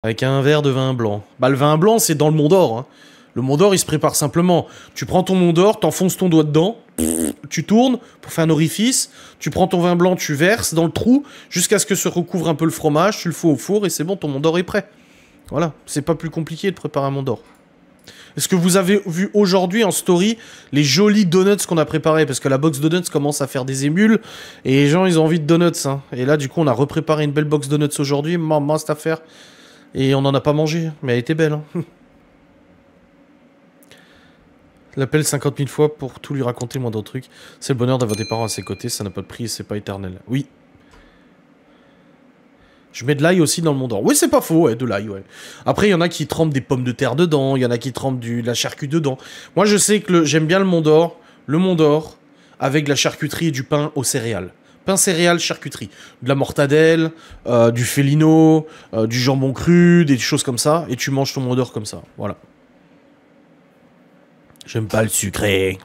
Avec un verre de vin blanc. Bah le vin blanc c'est dans le Mont d'Or. Hein. Le Mont d'Or il se prépare simplement. Tu prends ton Mont d'Or, t'enfonces ton doigt dedans, tu tournes pour faire un orifice, tu prends ton vin blanc, tu verses dans le trou, jusqu'à ce que se recouvre un peu le fromage, tu le fous au four et c'est bon, ton Mont d'Or est prêt. Voilà, c'est pas plus compliqué de préparer un Mont d'Or. Est-ce que vous avez vu aujourd'hui en story les jolis donuts qu'on a préparés? Parce que la box donuts commence à faire des émules et les gens ils ont envie de donuts. Hein. Et là du coup on a repréparé une belle box donuts aujourd'hui, maman cette affaire. Et on n'en a pas mangé, mais elle était belle. Hein. L'appelle 50 000 fois pour tout lui raconter le moindre truc. C'est le bonheur d'avoir des parents à ses côtés, ça n'a pas de prix et c'est pas éternel. Oui. Je mets de l'ail aussi dans le Mont d'Or. Oui, c'est pas faux, ouais, de l'ail, ouais. Après, il y en a qui trempent des pommes de terre dedans, il y en a qui trempent de la charcuterie dedans. Moi, je sais que j'aime bien le Mont d'Or, avec de la charcuterie et du pain aux céréales. Pain, céréales, charcuterie. De la mortadelle, du fellino, du jambon cru, des choses comme ça, et tu manges ton Mont d'Or comme ça, voilà. J'aime pas le sucré.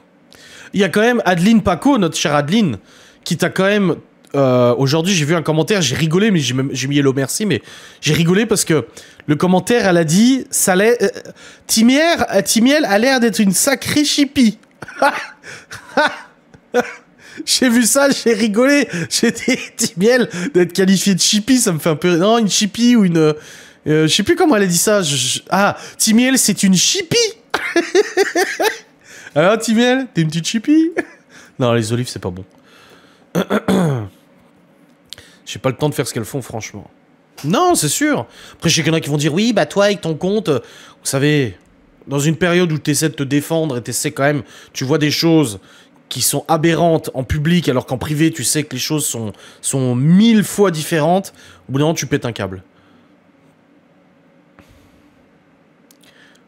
Il y a quand même Adeline Paco, notre chère Adeline, qui t'a quand même... aujourd'hui, j'ai vu un commentaire, j'ai rigolé, mais j'ai mis hello merci, mais j'ai rigolé parce que le commentaire, elle a dit, Timiel a l'air d'être une sacrée chippie. J'ai vu ça, j'ai rigolé. J'ai dit, Timiel, d'être qualifié de chippie, ça me fait un peu... Non, une chippie ou une... je sais plus comment elle a dit ça. Ah, Timiel, c'est une chippie. Alors, Timiel, t'es une petite chippie? Non, les olives, c'est pas bon. J'ai pas le temps de faire ce qu'elles font, franchement. Non, c'est sûr. Après, je sais qu'il y en a qui vont dire, oui, bah toi, avec ton compte, vous savez, dans une période où t'essaies de te défendre et t'essaies quand même, tu vois des choses qui sont aberrantes en public, alors qu'en privé, tu sais que les choses sont 1000 fois différentes, au bout d'un moment, tu pètes un câble.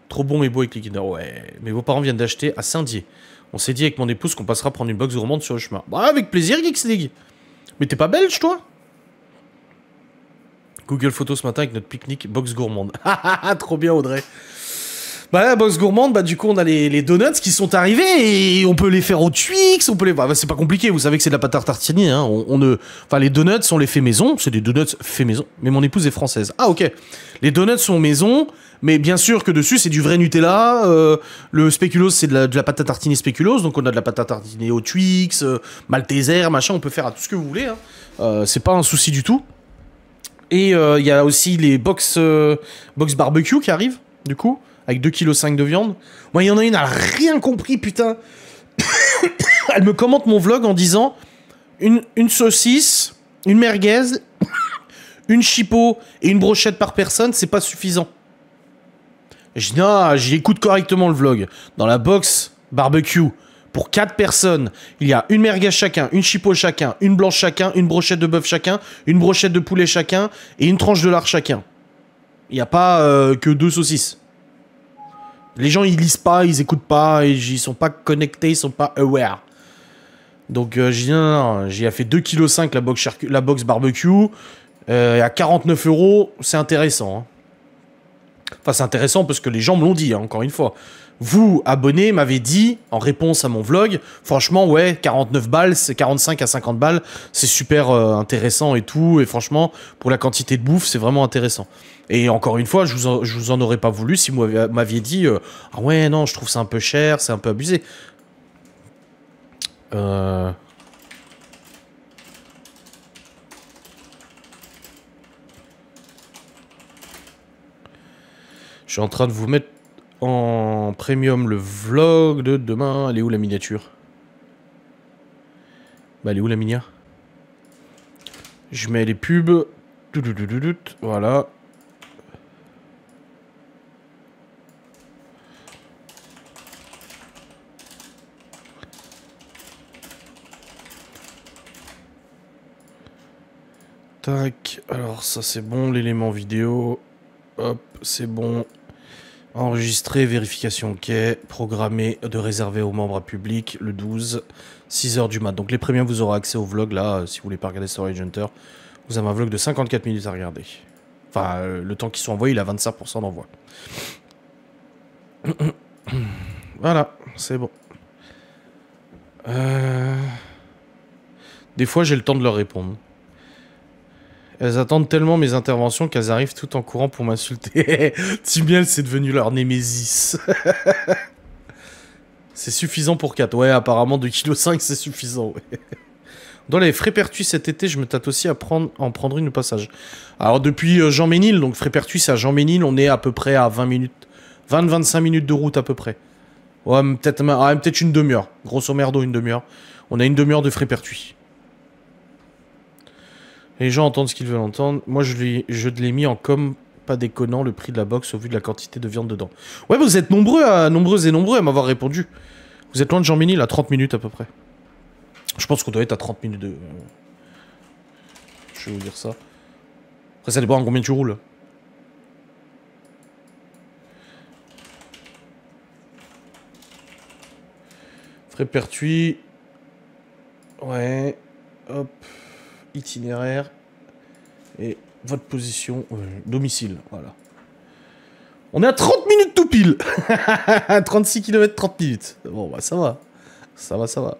Trop bon et beau avec les Kinder. Ouais, mais vos parents viennent d'acheter à Saint-Dié. On s'est dit avec mon épouse qu'on passera prendre une box gourmande sur le chemin. Bah, avec plaisir, Geeksleague. Mais t'es pas belge, toi? Google Photos ce matin avec notre pique-nique box gourmande. Trop bien, Audrey. Bah, la box gourmande, bah, du coup, on a les donuts qui sont arrivés et on peut les faire au Twix, on peut les... Bah, c'est pas compliqué, vous savez que c'est de la pâte à tartiner, hein. Enfin, les donuts, on les fait maison, c'est des donuts faits maison. Mais mon épouse est française. Ah, ok. Les donuts sont maison, mais bien sûr que dessus, c'est du vrai Nutella. Le spéculoos, c'est de la pâte à tartiner spéculoos, donc on a de la pâte à tartiner au Twix, Malteser, machin, on peut faire à tout ce que vous voulez, hein. C'est pas un souci du tout. Et il y a aussi les box barbecue qui arrivent, du coup, avec 2,5 kg de viande. Moi, il y en a une, elle a rien compris, putain. Elle me commente mon vlog en disant une saucisse, une merguez, une chipot et une brochette par personne, c'est pas suffisant. Et je dis non, j'écoute correctement le vlog. Dans la box barbecue, pour 4 personnes, il y a une merguez chacun, une chipot chacun, une blanche chacun, une brochette de bœuf chacun, une brochette de poulet chacun et une tranche de lard chacun. Il n'y a pas que 2 saucisses. Les gens, ils lisent pas, ils écoutent pas, ils sont pas connectés, ils sont pas aware. Donc, j'ai dit non, j'ai fait 2,5 kg la box barbecue. À 49 €, c'est intéressant. Hein. Enfin, c'est intéressant parce que les gens me l'ont dit, hein, encore une fois. Vous, abonnés, m'avez dit, en réponse à mon vlog, franchement, ouais, 49 balles, c'est 45 à 50 balles, c'est super intéressant et tout, et franchement, pour la quantité de bouffe, c'est vraiment intéressant. Et encore une fois, je vous en aurais pas voulu si vous m'aviez dit, ah ouais, non, je trouve ça un peu cher, c'est un peu abusé. Je suis en train de vous mettre en premium le vlog de demain. Elle est où la miniature? Bah, elle est où la minia? Je mets les pubs. Voilà. Tac. Alors, ça c'est bon. L'élément vidéo. Hop, c'est bon. Enregistré, vérification ok, programmé de réserver aux membres à public le 12, 6 h du mat. Donc les premiums, vous aurez accès au vlog là, si vous voulez pas regarder Storage Hunter. Vous avez un vlog de 54 minutes à regarder. Enfin, le temps qu'ils sont envoyés, il a 25% d'envoi. Voilà, c'est bon. Des fois, j'ai le temps de leur répondre. Elles attendent tellement mes interventions qu'elles arrivent tout en courant pour m'insulter. Timiel, c'est devenu leur némésis. C'est suffisant pour 4. Ouais, apparemment 2,5 kg, c'est suffisant. Ouais. Dans les Frépertuis cet été, je me tâte aussi à en prendre une au passage. Alors depuis Jean-Ménil, donc Frépertuis c'est à Jean-Ménil, on est à peu près à 20 minutes. 20-25 minutes de route à peu près. Ouais, peut-être une demi-heure. Grosso merdo, une demi-heure. On a une demi-heure de Frépertuis. Les gens entendent ce qu'ils veulent entendre. Moi, je l'ai mis en com, pas déconnant, le prix de la box au vu de la quantité de viande dedans. Ouais, vous êtes nombreuses et nombreux à m'avoir répondu. Vous êtes loin de Jean-Ménil, à 30 minutes à peu près. Je pense qu'on doit être à 30 minutes de... Je vais vous dire ça. Après, ça dépend en combien tu roules. Frépertuis. Ouais. Hop. Itinéraire. Et votre position. Domicile. Voilà. On est à 30 minutes tout pile. 36 km, 30 minutes. Bon, bah ça va. Ça va.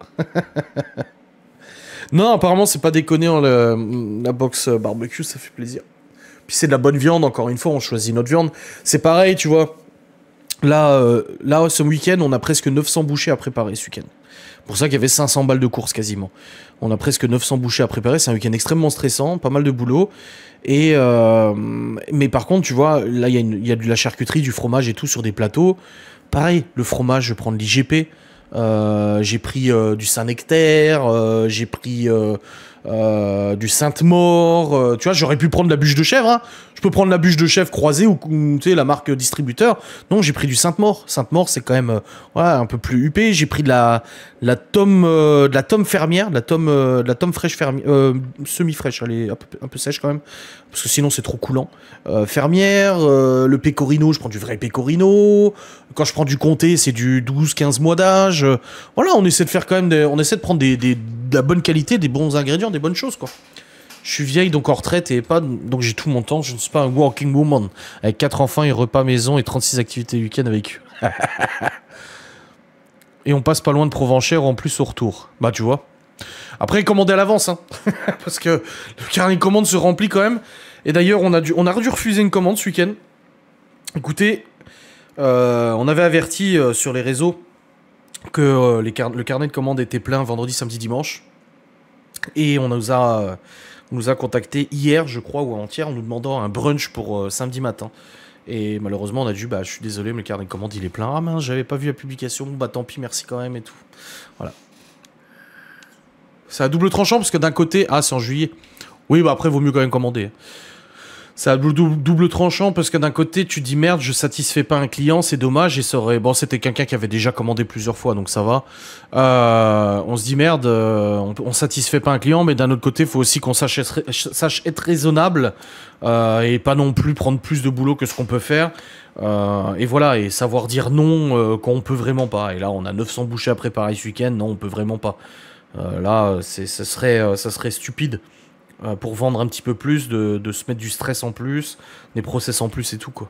Non, apparemment, c'est pas déconnant la box barbecue, ça fait plaisir. Puis c'est de la bonne viande, encore une fois, on choisit notre viande. C'est pareil, tu vois. Là, ce week-end, on a presque 900 bouchées à préparer ce week-end. Pour ça qu'il y avait 500 balles de course quasiment. On a presque 900 bouchées à préparer. C'est un week-end extrêmement stressant, pas mal de boulot. Et mais par contre, tu vois, là, il y a de la charcuterie, du fromage et tout sur des plateaux. Pareil, le fromage, je prends de l'IGP. J'ai pris du Saint-Nectaire, j'ai pris du Sainte-Maure. Tu vois, j'aurais pu prendre la bûche de chèvre. Hein. Je peux prendre la bûche de chèvre croisée ou tu sais, la marque distributeur. Non, j'ai pris du Sainte-Maure. Sainte-Maure, c'est quand même ouais, un peu plus huppé. J'ai pris de la tome fermière, de la tome fraîche fermière, semi-fraîche. Elle est un peu sèche quand même, parce que sinon c'est trop coulant. Fermière, le pecorino, je prends du vrai pecorino. Quand je prends du comté, c'est du 12-15 mois d'âge. Voilà, on essaie de faire quand même on essaie de prendre de la bonne qualité, des bons ingrédients, des bonnes choses, quoi. Je suis vieille, donc en retraite, et pas... donc j'ai tout mon temps. Je ne suis pas un working woman. Avec 4 enfants et repas maison et 36 activités week-end avec eux. Et on passe pas loin de Provenchère en plus au retour. Bah, tu vois. Après, commandez à l'avance, hein. Parce que le carnet de commande se remplit quand même. Et d'ailleurs, on a dû refuser une commande ce week-end. Écoutez, on avait averti sur les réseaux que le carnet de commande était plein vendredi, samedi, dimanche. Et on nous a contacté hier, je crois, ou avant-hier, en nous demandant un brunch pour samedi matin. Et malheureusement, on a dit, bah, je suis désolé, mais le carnet de commande, il est plein. Ah mince, j'avais pas vu la publication. Bah, tant pis, merci quand même et tout. Voilà. C'est à double tranchant parce que d'un côté... Ah, c'est en juillet. Oui, bah après, vaut mieux quand même commander. C'est à double tranchant parce que d'un côté, tu dis merde, je satisfais pas un client, c'est dommage. Et ça aurait... Bon, c'était quelqu'un qui avait déjà commandé plusieurs fois, donc ça va. On se dit merde, on satisfait pas un client, mais d'un autre côté, il faut aussi qu'on sache être raisonnable et pas non plus prendre plus de boulot que ce qu'on peut faire. Et voilà, et savoir dire non quand on peut vraiment pas. Et là, on a 900 bouchées à préparer ce week-end, non, on peut vraiment pas. Là, ça serait stupide. Pour vendre un petit peu plus, de se mettre du stress en plus, des process en plus et tout, quoi.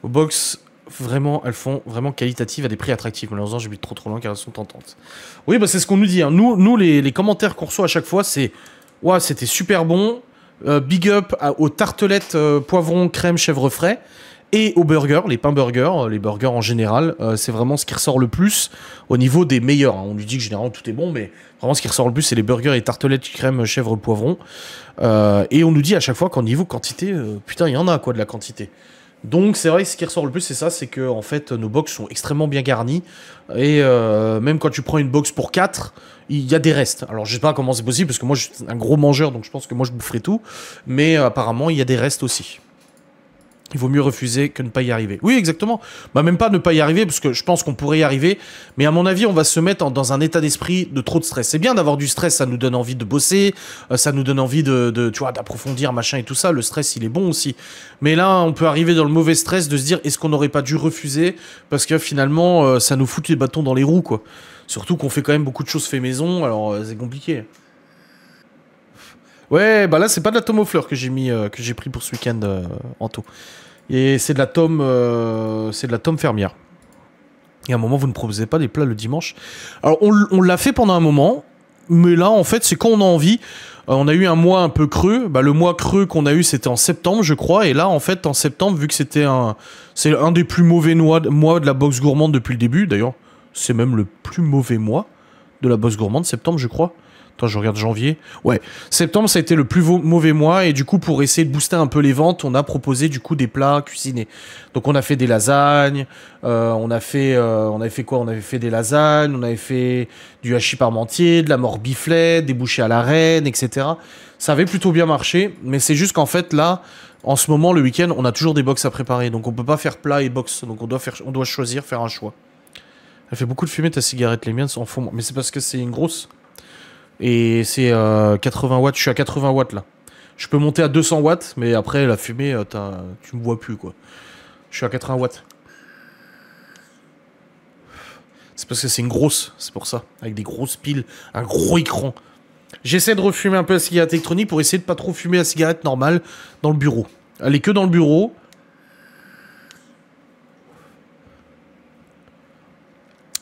Aux box, vraiment, elles font vraiment qualitatives à des prix attractifs. Malheureusement, j'habite trop loin car elles sont tentantes. Oui, bah c'est ce qu'on nous dit. Hein. Nous les commentaires qu'on reçoit à chaque fois, c'est « Ouais, c'était super bon. Big up aux tartelettes poivron, crème, chèvre frais. » Et aux burgers, les pains burgers, les burgers en général, c'est vraiment ce qui ressort le plus au niveau des meilleurs. Hein. On lui dit que généralement tout est bon, mais vraiment ce qui ressort le plus, c'est les burgers et tartelettes crème, chèvre, poivron. Et on nous dit à chaque fois qu'en niveau quantité, putain, il y en a quoi de la quantité. Donc c'est vrai que ce qui ressort le plus, c'est ça, c'est que en fait nos box sont extrêmement bien garnis. Et même quand tu prends une box pour 4, il y a des restes. Alors je sais pas comment c'est possible, parce que moi je suis un gros mangeur, donc je pense que moi je boufferai tout. Mais apparemment, il y a des restes aussi. Il vaut mieux refuser que ne pas y arriver. Oui, exactement. Bah, même pas ne pas y arriver, parce que je pense qu'on pourrait y arriver. Mais à mon avis, on va se mettre dans un état d'esprit de trop de stress. C'est bien d'avoir du stress, ça nous donne envie de bosser, ça nous donne envie tu vois, d'approfondir, machin et tout ça. Le stress, il est bon aussi. Mais là, on peut arriver dans le mauvais stress de se dire, est-ce qu'on n'aurait pas dû refuser? Parce que finalement, ça nous fout les bâtons dans les roues, quoi. Surtout qu'on fait quand même beaucoup de choses fait maison, alors c'est compliqué. Ouais, bah là, c'est pas de la tome aux fleurs que j'ai pris pour ce week-end en tout. Et c'est de la tome fermière. Et à un moment, vous ne proposez pas des plats le dimanche. Alors, on l'a fait pendant un moment. Mais là, en fait, c'est quand on a envie. On a eu un mois un peu creux. Bah, le mois creux qu'on a eu, c'était en septembre, je crois. Et là, en fait, en septembre, vu que c'était c'est un des plus mauvais mois de la boxe gourmande depuis le début. D'ailleurs, c'est même le plus mauvais mois de la boxe gourmande, septembre, je crois. Attends, je regarde janvier. Ouais, septembre, ça a été le plus mauvais mois. Et du coup, pour essayer de booster un peu les ventes, on a proposé du coup des plats cuisinés. Donc, on a fait des lasagnes. On avait fait quoi? On avait fait des lasagnes. On avait fait du hachis parmentier, de la morbiflette, des bouchées à la reine, etc. Ça avait plutôt bien marché. Mais c'est juste qu'en fait, là, en ce moment, le week-end, on a toujours des box à préparer. Donc, on peut pas faire plat et box. Donc, on doit choisir, faire un choix. Elle fait beaucoup de fumée, ta cigarette. Les miennes sont en fond. Mais c'est parce que c'est une grosse. Et c'est 80 watts, je suis à 80 watts là. Je peux monter à 200 watts, mais après la fumée, tu me vois plus quoi. Je suis à 80 watts. C'est parce que c'est une grosse, c'est pour ça. Avec des grosses piles, un gros écran. J'essaie de refumer un peu la cigarette électronique pour essayer de pas trop fumer la cigarette normale dans le bureau. Elle est que dans le bureau.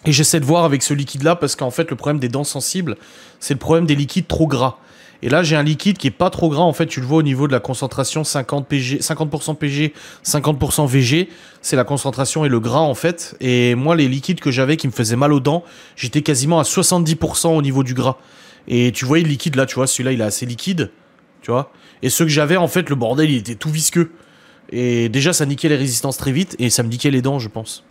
Et j'essaie de voir avec ce liquide-là, parce qu'en fait, le problème des dents sensibles, c'est le problème des liquides trop gras. Et là, j'ai un liquide qui est pas trop gras. En fait, tu le vois au niveau de la concentration 50 PG, 50% PG, 50% VG. C'est la concentration et le gras, en fait. Et moi, les liquides que j'avais qui me faisaient mal aux dents, j'étais quasiment à 70% au niveau du gras. Et tu vois, le liquide, là, tu vois, celui-là, il est assez liquide. Tu vois. Et ceux que j'avais, en fait, le bordel, il était tout visqueux. Et déjà, ça niquait les résistances très vite. Et ça me niquait les dents, je pense.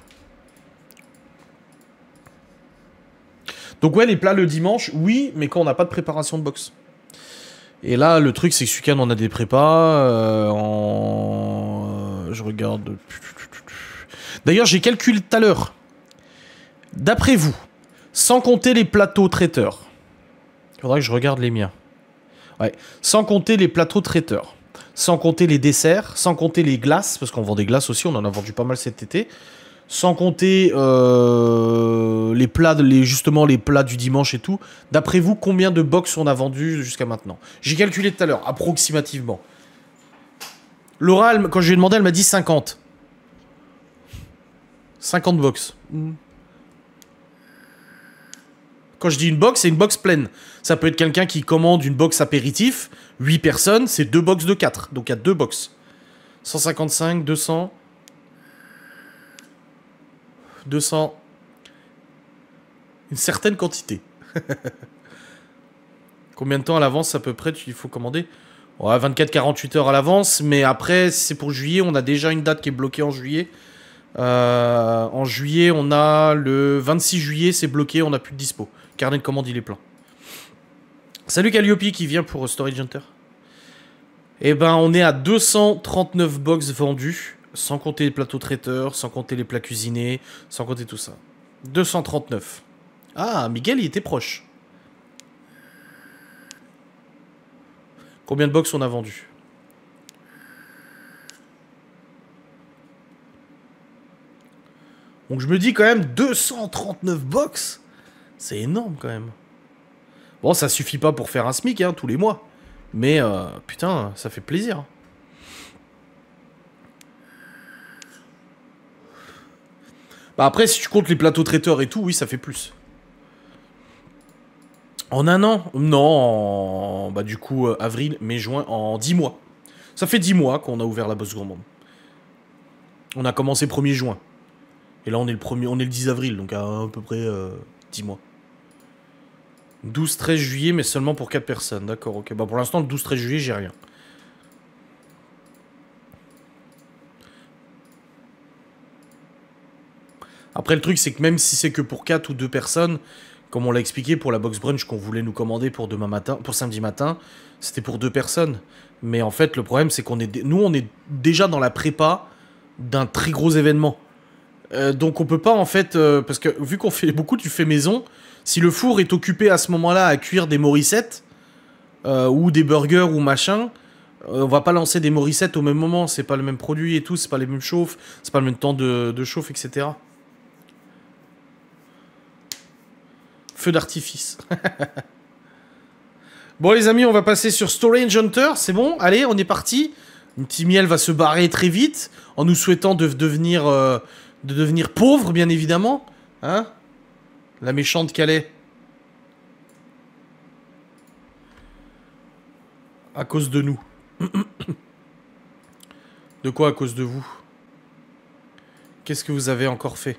Donc ouais, les plats le dimanche, oui, mais quand on n'a pas de préparation de boxe. Et là, le truc, c'est que ce week-end, on a des prépas. Je regarde. D'ailleurs, j'ai calculé tout à l'heure. D'après vous, sans compter les plateaux traiteurs. Il faudra que je regarde les miens. Ouais. Sans compter les plateaux traiteurs. Sans compter les desserts. Sans compter les glaces. Parce qu'on vend des glaces aussi. On en a vendu pas mal cet été. Sans compter les plats, justement les plats du dimanche et tout. D'après vous, combien de box on a vendu jusqu'à maintenant? J'ai calculé tout à l'heure, approximativement. Laura, quand je lui ai demandé, elle m'a dit 50. 50 box. Quand je dis une box, c'est une box pleine. Ça peut être quelqu'un qui commande une box apéritif. 8 personnes, c'est 2 box de 4. Donc il y a 2 box. 155, 200... 200. Une certaine quantité. Combien de temps à l'avance à peu près il faut commander? Ouais, 24-48 heures à l'avance, mais après, si c'est pour juillet, on a déjà une date qui est bloquée en juillet. En juillet, on a le 26 juillet, c'est bloqué, on n'a plus de dispo. Carnet de commande, il est plein. Salut Calliope qui vient pour Storage Hunter. Eh ben, on est à 239 box vendues. Sans compter les plateaux traiteurs, sans compter les plats cuisinés, sans compter tout ça. 239. Ah, Miguel, il était proche. Combien de box on a vendu? Donc je me dis quand même 239 box. C'est énorme quand même. Bon, ça suffit pas pour faire un SMIC, hein, tous les mois. Mais, putain, ça fait plaisir. Bah après, si tu comptes les plateaux traiteurs et tout, oui, ça fait plus. En un an? Non, bah du coup, avril, mai, juin, en 10 mois. Ça fait 10 mois qu'on a ouvert la bosse gourmande. On a commencé 1er juin. Et là, on est le 10 avril, donc à peu près 10 mois. 12-13 juillet, mais seulement pour 4 personnes. D'accord, ok. Bah pour l'instant, le 12-13 juillet, j'ai rien. Après, le truc, c'est que même si c'est que pour 4 ou 2 personnes, comme on l'a expliqué pour la box brunch qu'on voulait nous commander pour demain matin, pour samedi matin, c'était pour 2 personnes. Mais en fait, le problème, c'est nous, on est déjà dans la prépa d'un très gros événement. Donc on peut pas, en fait, parce que vu qu'on fait beaucoup du fait maison, si le four est occupé à ce moment-là à cuire des morissettes, ou des burgers ou machin, on va pas lancer des morissettes au même moment, c'est pas le même produit et tout, c'est pas les mêmes chauffes, c'est pas le même temps de chauffe, etc. Feu d'artifice. Bon les amis, on va passer sur Storage Hunter, c'est bon? Allez, on est parti. Une petite miel va se barrer très vite, en nous souhaitant de devenir pauvre, bien évidemment. Hein? La méchante Calais. À cause de nous. De quoi à cause de vous? Qu'est-ce que vous avez encore fait?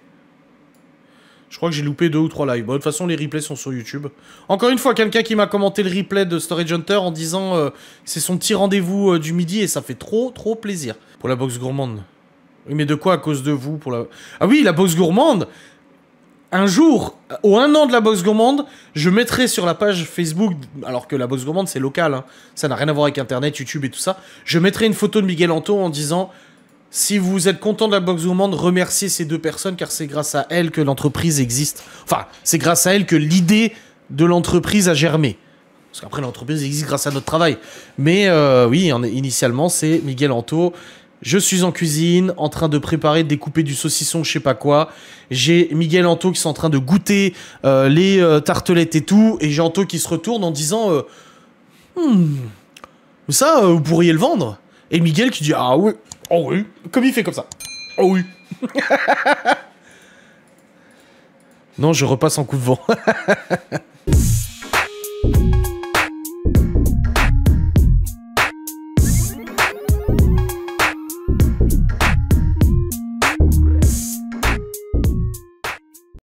Je crois que j'ai loupé 2 ou 3 lives. Bon, de toute façon, les replays sont sur YouTube. Encore une fois, quelqu'un qui m'a commenté le replay de Storage Hunter en disant c'est son petit rendez-vous du midi et ça fait trop plaisir. Pour la box gourmande. Oui, mais de quoi à cause de vous pour la... Ah oui, la box gourmande. Un jour, au 1 an de la box gourmande, je mettrai sur la page Facebook, alors que la box gourmande c'est local, hein, ça n'a rien à voir avec Internet, YouTube et tout ça, je mettrai une photo de Miguel Anto en disant... Si vous êtes content de la box gourmande, remerciez ces 2 personnes car c'est grâce à elles que l'entreprise existe. Enfin, c'est grâce à elles que l'idée de l'entreprise a germé. Parce qu'après, l'entreprise existe grâce à notre travail. Mais oui, initialement, c'est Miguel Anto. Je suis en cuisine, en train de préparer, de découper du saucisson, je sais pas quoi. J'ai Miguel Anto qui est en train de goûter les tartelettes et tout. Et j'ai Anto qui se retourne en disant ça, vous pourriez le vendre. Et Miguel qui dit ah oui. Oh oui, comme il fait comme ça. Oh oui. Non, je repasse en coup de vent.